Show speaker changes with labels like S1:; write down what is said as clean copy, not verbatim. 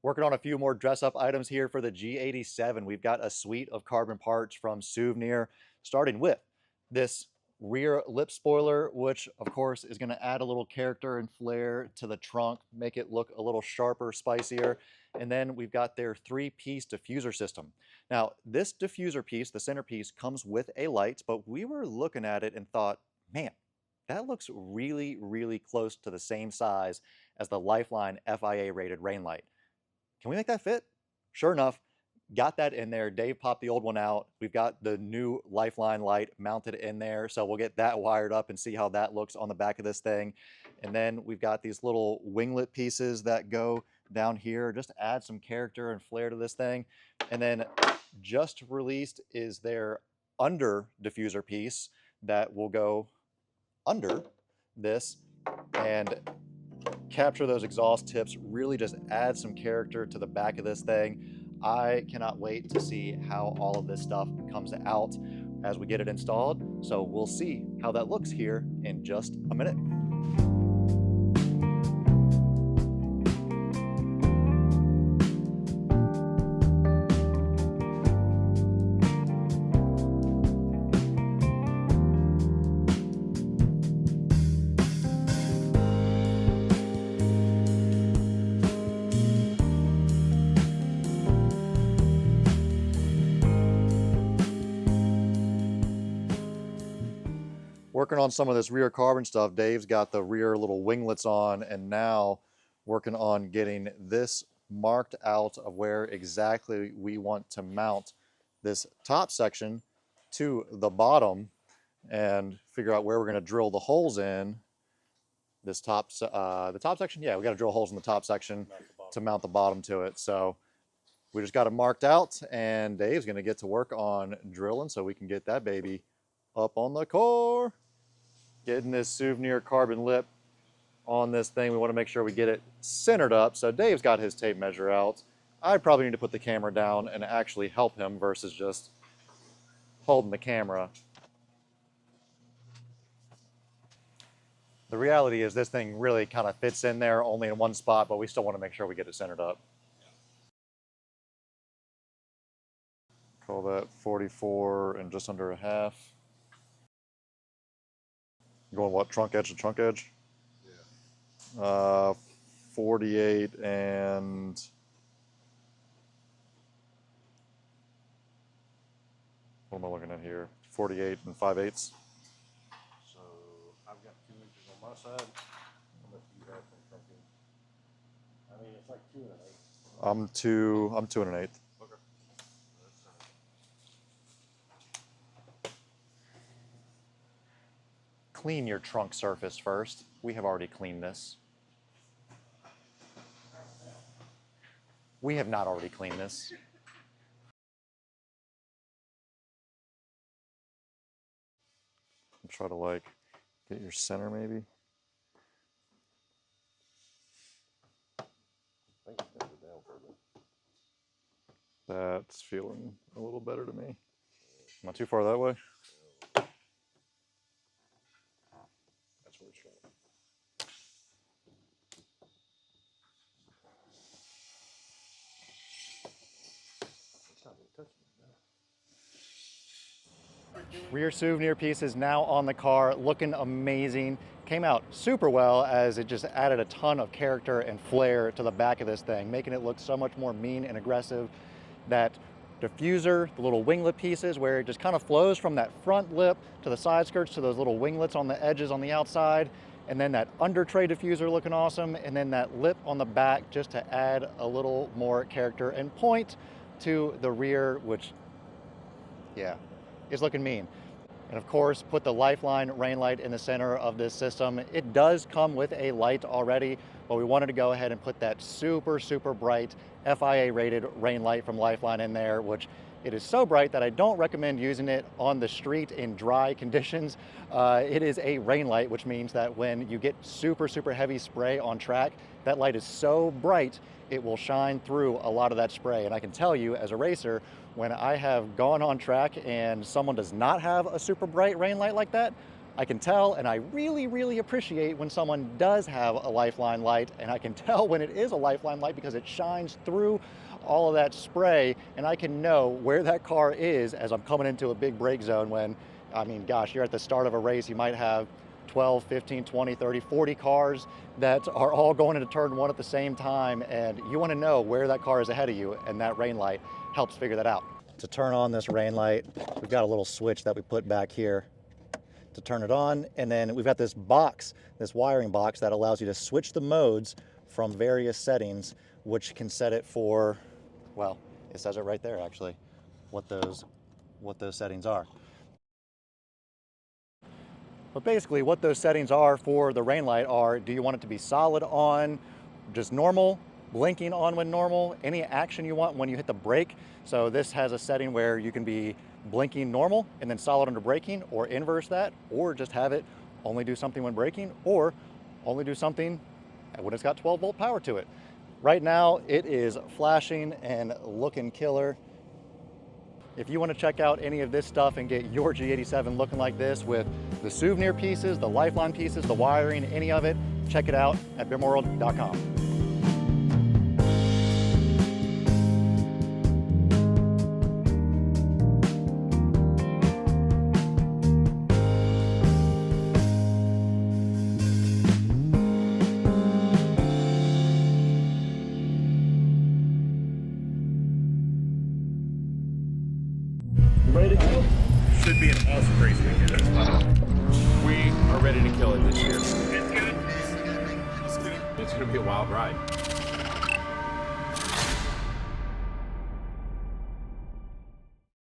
S1: Working on a few more dress-up items here for the G87. We've got a suite of carbon parts from Suvneer, starting with this rear lip spoiler, which of course is going to add a little character and flair to the trunk, make it look a little sharper, spicier. And then we've got their three-piece diffuser system. Now, this diffuser piece, the centerpiece, comes with a light, but we were looking at it and thought, man, that looks really, really close to the same size as the Lifeline FIA rated rain light. Can we make that fit? Sure enough, got that in there. Dave popped the old one out. We've got the new Lifeline light mounted in there, so we'll get that wired up and see how that looks on the back of this thing. And then we've got these little winglet pieces that go down here, just to add some character and flair to this thing. And then just released is their under diffuser piece that will go under this and capture those exhaust tips, really just add some character to the back of this thing. I cannot wait to see how all of this stuff comes out as we get it installed. So we'll see how that looks here in just a minute. Working on some of this rear carbon stuff. Dave's got the rear little winglets on, and now working on getting this marked out of where exactly we want to mount this top section to the bottom and figure out where we're going to drill the holes in this the top section. Yeah, we got to drill holes in the top section to mount the bottom to it. So we just got it marked out, and Dave's going to get to work on drilling so we can get that baby up on the car. Getting this Suvneer carbon lip on this thing. We want to make sure we get it centered up. So Dave's got his tape measure out. I probably need to put the camera down and actually help him versus just holding the camera. The reality is this thing really kind of fits in there only in one spot, but we still want to make sure we get it centered up. Call that 44 and just under a half. Going what, trunk edge to trunk edge? Yeah. 48 and what am I looking at here? 48 and 5/8.
S2: So I've got 2 inches on my side. How much do you have from trunking? I mean, it's like 2 1/8.
S1: I'm 2 1/8.
S2: Okay.
S1: Clean your trunk surface first. We have already cleaned this. We have not already cleaned this. Try to like get your center maybe.
S2: I think it's gonna go down further.
S1: That's feeling a little better to me. Not too far that way.
S2: That's where it's going. It's not really touching it now.
S1: Rear Suvneer piece is now on the car, looking amazing. Came out super well as it just added a ton of character and flair to the back of this thing, making it look so much more mean and aggressive. That diffuser, the little winglet pieces where it just kind of flows from that front lip to the side skirts to those little winglets on the edges on the outside, and then that under tray diffuser looking awesome, and then that lip on the back just to add a little more character and point to the rear, which, yeah, is looking mean. And of course, put the Lifeline rain light in the center of this system. It does come with a light already, but we wanted to go ahead and put that super, super bright FIA rated rain light from Lifeline in there, which it is so bright that I don't recommend using it on the street in dry conditions. It is a rain light, which means that when you get super, super heavy spray on track, that light is so bright, it will shine through a lot of that spray. And I can tell you as a racer, when I have gone on track and someone does not have a super bright rain light like that, I can tell, and I really, really appreciate when someone does have a Lifeline light, and I can tell when it is a Lifeline light because it shines through all of that spray, and I can know where that car is as I'm coming into a big brake zone when, I mean, gosh, you're at the start of a race, you might have 12, 15, 20, 30, 40 cars that are all going into turn one at the same time, and you want to know where that car is ahead of you, and that rain light helps figure that out. To turn on this rain light, we've got a little switch that we put back here to turn it on, and then we've got this box, this wiring box that allows you to switch the modes from various settings, which can set it for, well, it says it right there actually, what those settings are. But basically what those settings are for the rain light are, do you want it to be solid on, just normal, blinking on when normal, any action you want when you hit the brake. So this has a setting where you can be blinking normal and then solid under braking, or inverse that, or just have it only do something when braking, or only do something when it's got 12-volt power to it. Right now it is flashing and looking killer. If you want to check out any of this stuff and get your G87 looking like this with the Suvneer pieces, the Lifeline pieces, the wiring, any of it, check it out at BimmerWorld.com.
S2: Ready to go?
S3: Should be an awesome race weekend. We are ready to kill it this year. It's good. It's going to be a wild ride.